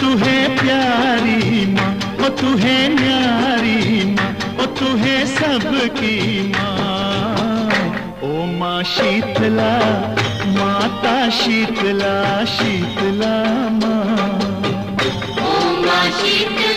तू है प्यारी माँ, ओ तू है न्यारी माँ, ओ तू है सबकी माँ। ओ माँ शीतला, माता शीतला, शीतला माँ। ओ माँ शीतला।